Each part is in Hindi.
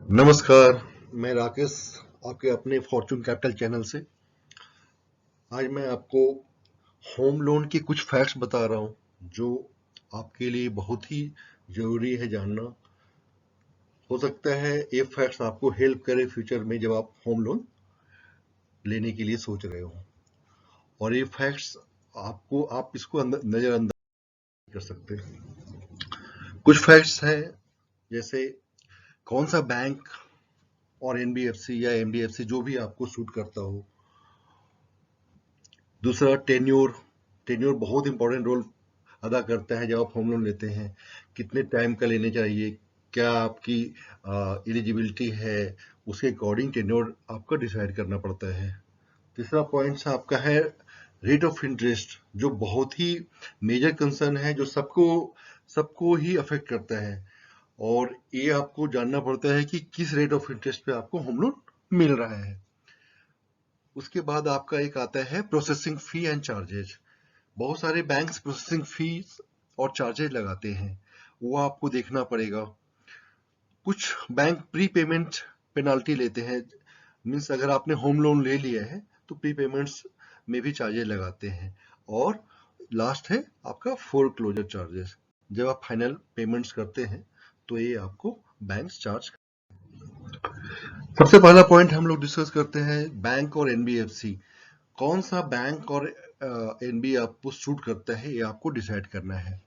नमस्कार। मैं राकेश, आपके अपने फॉर्चून कैपिटल चैनल से। आज मैं आपको होम लोन के कुछ फैक्ट्स बता रहा हूं जो आपके लिए बहुत ही जरूरी है जानना। हो सकता है ये फैक्ट्स आपको हेल्प करे फ्यूचर में जब आप होम लोन लेने के लिए सोच रहे हो। और ये फैक्ट्स आपको आप इसको नजरअंदाज कर सकते हैं। कुछ फैक्ट्स हैं, जैसे कौन सा बैंक और एनबीएफसी या एमबीएफसी जो भी आपको सूट करता हो। दूसरा, टेन्योर। टेन्योर बहुत इंपॉर्टेंट रोल अदा करता है जब आप होम लोन लेते हैं। कितने टाइम का लेने चाहिए, क्या आपकी एलिजिबिलिटी है, उसके अकॉर्डिंग टेन्योर आपका डिसाइड करना पड़ता है। तीसरा पॉइंट आपका है रेट ऑफ इंटरेस्ट, जो बहुत ही मेजर कंसर्न है, जो सबको सबको ही अफेक्ट करता है। और ये आपको जानना पड़ता है कि किस रेट ऑफ इंटरेस्ट पे आपको होम लोन मिल रहा है। उसके बाद आपका एक आता है प्रोसेसिंग फी एंड चार्जेज। बहुत सारे बैंक्स प्रोसेसिंग फीस और चार्जेज लगाते हैं, वो आपको देखना पड़ेगा। कुछ बैंक प्री पेमेंट पेनाल्टी लेते हैं, मीन्स अगर आपने होम लोन ले लिया है तो प्री पेमेंट्स में भी चार्जेज लगाते हैं। और लास्ट है आपका फोर क्लोजर चार्जेस। जब आप फाइनल पेमेंट्स करते हैं तो ये आपको बैंक चार्ज। सबसे पहला पॉइंट हम लोग डिस्कस करते हैं बैंक और एनबीएफसी। कौन सा बैंक और एनबी आपको सूट करता है, ये आपको डिसाइड करना है।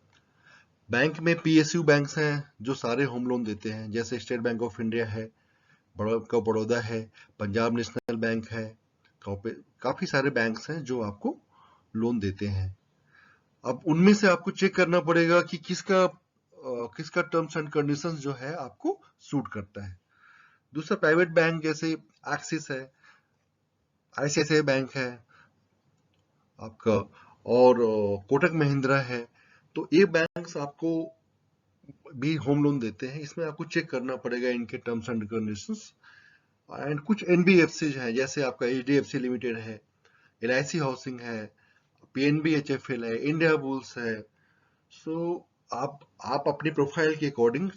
बैंक में पीएसयू बैंक्स हैं जो सारे होम लोन देते हैं, जैसे स्टेट बैंक ऑफ इंडिया है, बड़ौदा है, पंजाब नेशनल बैंक है। काफी सारे बैंक्स हैं जो आपको लोन देते हैं। अब उनमें से आपको चेक करना पड़ेगा कि किसका टर्म्स एंड कंडीशंस जो है आपको सूट करता है। दूसरा, प्राइवेट बैंक जैसे एक्सिस है, आईसीआईसीआई बैंक है आपका, और कोटक महिंद्रा है। तो ये बैंक्स आपको भी होम लोन देते हैं। इसमें आपको चेक करना पड़ेगा इनके टर्म्स एंड कंडीशंस। एंड कुछ एनबीएफसी हैं, जैसे आपका एचडीएफसी लिमिटेड है, एलआईसी हाउसिंग है, पीएनबी एचएफएल है, इंडिया बुल्स है। सो आप अपनी प्रोफाइल के अकॉर्डिंग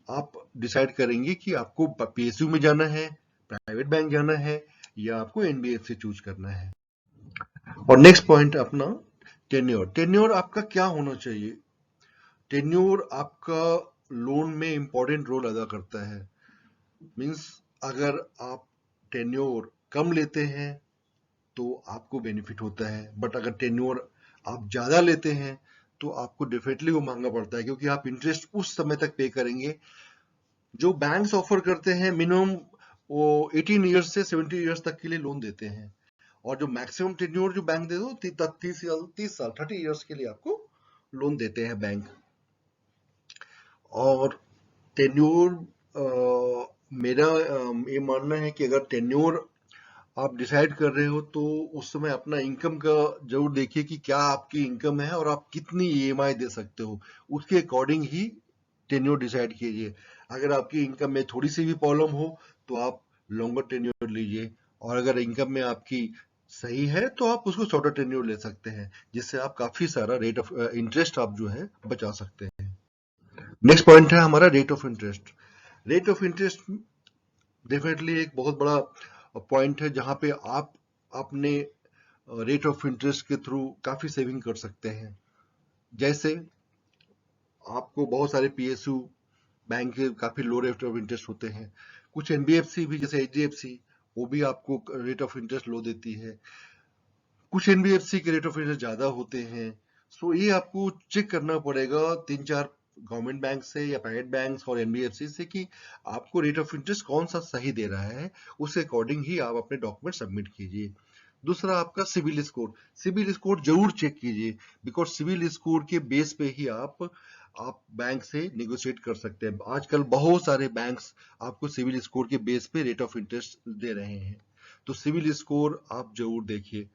आप डिसाइड करेंगे कि आपको पीएसयू में जाना है, प्राइवेट बैंक जाना है, या आपको एनबीएफसी चूज करना है। और नेक्स्ट पॉइंट अपना टेन्योर। टेन्योर आपका क्या होना चाहिए। टेन्योर आपका लोन में इंपॉर्टेंट रोल अदा करता है। मीन्स अगर आप टेन्योर कम लेते हैं तो आपको बेनिफिट होता है, बट अगर टेन्योर आप ज्यादा लेते हैं तो आपको डेफिनेटली वो महंगा पड़ता है, क्योंकि आप इंटरेस्ट उस समय तक पे करेंगे। जो बैंक्स ऑफर करते हैं मिनिमम वो 18 ईयर्स से 70 ईयर्स तक के लिए लोन देते हैं, और जो मैक्सिमम टेन्योर जो बैंक दे दो 30 साल 30 ईयर्स के लिए आपको लोन देते हैं बैंक। और टेन्योर मेरा ये मानना है कि अगर टेन्योर आप डिसाइड कर रहे हो तो उस समय अपना इनकम का जरूर देखिए कि क्या आपकी इनकम है और आप कितनी ईएमआई दे सकते हो, उसके अकॉर्डिंग ही टेन्योर डिसाइड कीजिए। अगर आपकी इनकम में थोड़ी सी भी प्रॉब्लम हो तो आप लॉन्गर टेन्योर लीजिए, और अगर इनकम में आपकी सही है तो आप उसको शॉर्टर टेन्योर ले सकते हैं, जिससे आप काफी सारा रेट ऑफ इंटरेस्ट आप जो है बचा सकते हैं। नेक्स्ट पॉइंट है हमारा rate of interest. Rate of interest definitely एक बहुत बड़ा पॉइंट है जहां पे आप अपने रेट ऑफ इंटरेस्ट के थ्रू काफी सेविंग कर सकते हैं। जैसे आपको बहुत सारे पीएसयू बैंक के काफी लो रेट ऑफ इंटरेस्ट होते हैं। कुछ एनबीएफसी भी, जैसे एचडीएफसी, वो भी आपको रेट ऑफ इंटरेस्ट लो देती है। कुछ एनबीएफसी के रेट ऑफ इंटरेस्ट ज्यादा होते हैं। सो ये आपको चेक करना पड़ेगा 3-4 गवर्नमेंट बैंक से या प्राइवेट बैंक और एनबीएफसी से कि आपको रेट ऑफ इंटरेस्ट कौन सा सही दे रहा है, उसके अकॉर्डिंग ही आप अपने डॉक्यूमेंट सबमिट कीजिए। दूसरा, आपका सिविल स्कोर। सिविल स्कोर जरूर चेक कीजिए, बिकॉज सिविल स्कोर के बेस पे ही आप बैंक से निगोशिएट कर सकते हैं। आजकल बहुत सारे बैंक्स आपको सिविल स्कोर के बेस पे रेट ऑफ इंटरेस्ट दे रहे हैं, तो सिविल स्कोर आप जरूर देखिए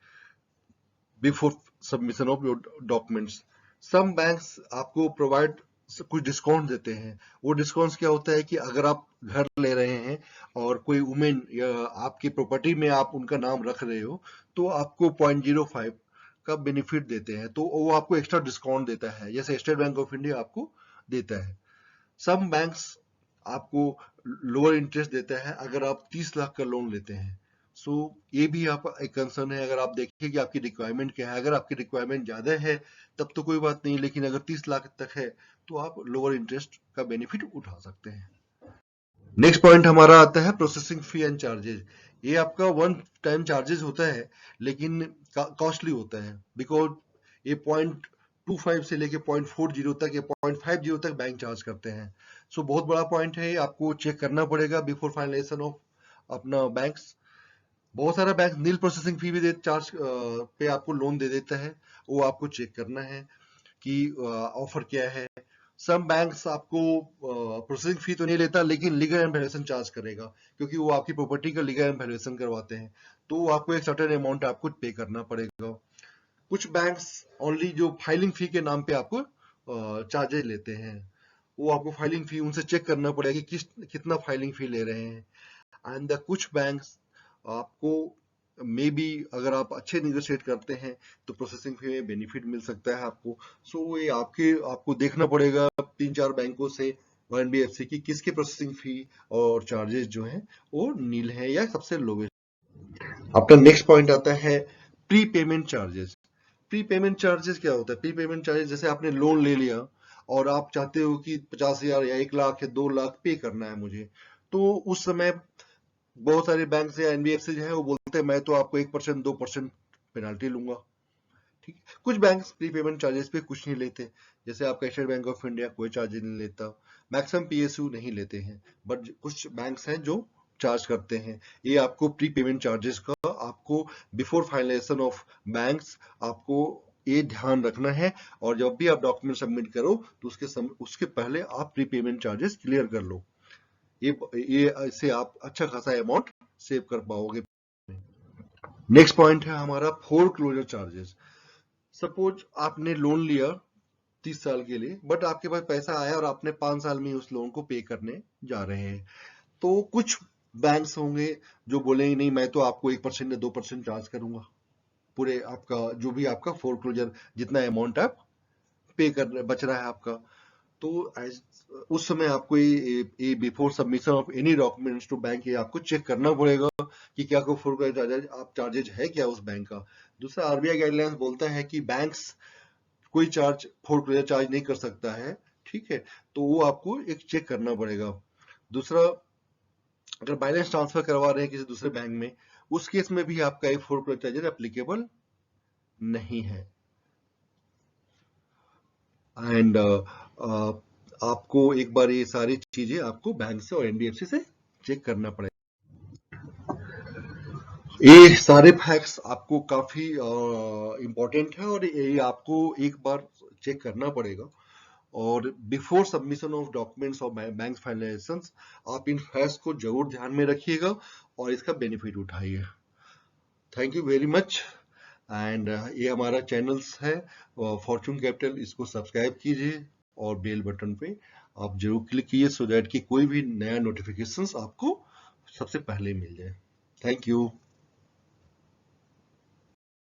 before submission of your documents. Some banks आपको प्रोवाइड कुछ डिस्काउंट देते हैं। वो डिस्काउंट्स क्या होता है कि अगर आप घर ले रहे हैं और कोई वुमेन या आपकी प्रॉपर्टी में आप उनका नाम रख रहे हो, तो आपको 0.05 का बेनिफिट देते हैं, तो वो आपको एक्स्ट्रा डिस्काउंट देता है, जैसे स्टेट बैंक ऑफ इंडिया आपको देता है। सम बैंक्स आपको लोअर इंटरेस्ट देता है अगर आप 30 लाख का लोन लेते हैं। सो ये भी आप एक कंसर्न है। अगर आप देखिए कि आपकी रिक्वायरमेंट क्या है, अगर आपकी रिक्वायरमेंट ज्यादा है तब तो कोई बात नहीं, लेकिन अगर 30 लाख तक है तो आप लोअर इंटरेस्ट का बेनिफिट उठा सकते हैं। नेक्स्ट पॉइंट हमारा आता है प्रोसेसिंग फी एंड चार्जेस। ये आपका वन टाइम चार्जेस होता है, लेकिन कॉस्टली होता है, बिकॉज ये 0.25 से लेके 0.40 तक या 0.50 तक बैंक चार्ज करते हैं। सो बहुत बड़ा पॉइंट है, आपको चेक करना पड़ेगा बिफोर फाइनलाइजेशन ऑफ अपना बैंक्स। बहुत सारा बैंक नील प्रोसेसिंग फी भी चार्ज पे आपको लोन दे देता है, वो आपको चेक करना है कि ऑफर क्या है। सम बैंक्स आपको प्रोसेसिंग फी तो नहीं लेता, लेकिन लीगल एंड वैल्यूएशन चार्ज करेगा, क्योंकि वो आपकी प्रॉपर्टी का लीगल एंड वैल्यूएशन करवाते हैं, तो आपको एक सर्टेन अमाउंट आपको पे करना पड़ेगा। कुछ बैंक्स ओनली जो फाइलिंग फी के नाम पे आपको चार्जेस लेते हैं, वो आपको फाइलिंग फी उनसे चेक करना पड़ेगा कि कितना फाइलिंग फी ले रहे हैं। एंड कुछ बैंक्स आपको मे बी अगर आप अच्छे निगोशिएट करते हैं तो प्रोसेसिंग फी में बेनिफिट मिल सकता है आपको। सो ये आपको देखना पड़ेगा 3-4 बैंकों से और एनबीएफसी की किसके प्रोसेसिंग फी और चार्जेस जो हैं वो नील है या सबसे लोवेस्ट। आपका नेक्स्ट पॉइंट आता है pre payment charges. Pre payment charges क्या होता है? प्री पेमेंट चार्जेस जैसे आपने लोन ले लिया और आप चाहते हो कि 50,000 या 1 लाख या 2 लाख पे करना है मुझे, तो उस समय बहुत सारे बैंक या एनबीएफसी जो है वो बोलते हैं मैं तो आपको 1% 2% पेनाल्टी लूंगा। ठीक है, कुछ बैंक प्री पेमेंट चार्जेस पे कुछ नहीं लेते, जैसे आपका स्टेट बैंक ऑफ इंडिया कोई चार्जेस नहीं लेता, मैक्सिमम पीएसयू नहीं लेते हैं, बट कुछ बैंक्स हैं जो चार्ज करते हैं। ये आपको प्री पेमेंट चार्जेस का आपको बिफोर फाइनलाइजेशन ऑफ बैंक्स आपको ये ध्यान रखना है, और जब भी आप डॉक्यूमेंट सबमिट करो तो उसके पहले आप प्री पेमेंट चार्जेस क्लियर कर लो। ये इससे आप अच्छा खासा अमाउंट सेव कर पाओगे। नेक्स्ट पॉइंट है हमारा फोर क्लोजर चार्जेस। सपोज आपने लोन लिया 30 साल के लिए, बट आपके पास पैसा आया और आपने 5 साल में उस लोन को पे करने जा रहे हैं, तो कुछ बैंक्स होंगे जो बोलेंगे नहीं मैं तो आपको 1% या 2% चार्ज करूंगा पूरे आपका जो भी आपका फोर क्लोजर जितना अमाउंट आप पे कर बच रहा है आपका। तो उस समय आपको ये before submission of any documents to bank ये आपको चेक करना पड़ेगा कि क्या कोई फुल चार्जेज आप चार्जेज है क्या उस बैंक का। दूसरा आरबीआई गाइडलाइंस बोलता है कि बैंक्स कोई चार्ज फोरक्लोजर चार्ज नहीं कर सकता है, ठीक है, तो वो आपको एक चेक करना पड़ेगा। दूसरा, अगर बैलेंस ट्रांसफर करवा रहे हैं किसी दूसरे बैंक में, उस केस में भी आपका एक फोरक्लोजर चार्जेज एप्लीकेबल नहीं है। एंड आपको एक बार ये सारी चीजें आपको बैंक से और एनबीएफसी से चेक करना पड़ेगा। ये सारे फैक्ट्स आपको काफी इम्पोर्टेंट है और ये आपको एक बार चेक करना पड़ेगा, और बिफोर सबमिशन ऑफ डॉक्यूमेंट्स और बैंक फाइनलाइजेशन आप इन फैक्ट्स को जरूर ध्यान में रखिएगा और इसका बेनिफिट उठाइए। Thank you very much. And ये हमारा चैनल्स है फॉर्चून कैपिटल, इसको सब्सक्राइब कीजिए और बेल बटन पे आप जरूर क्लिक कीजिए सो दैट कि कोई भी नया नोटिफिकेशंस आपको सबसे पहले मिल जाए। Thank you.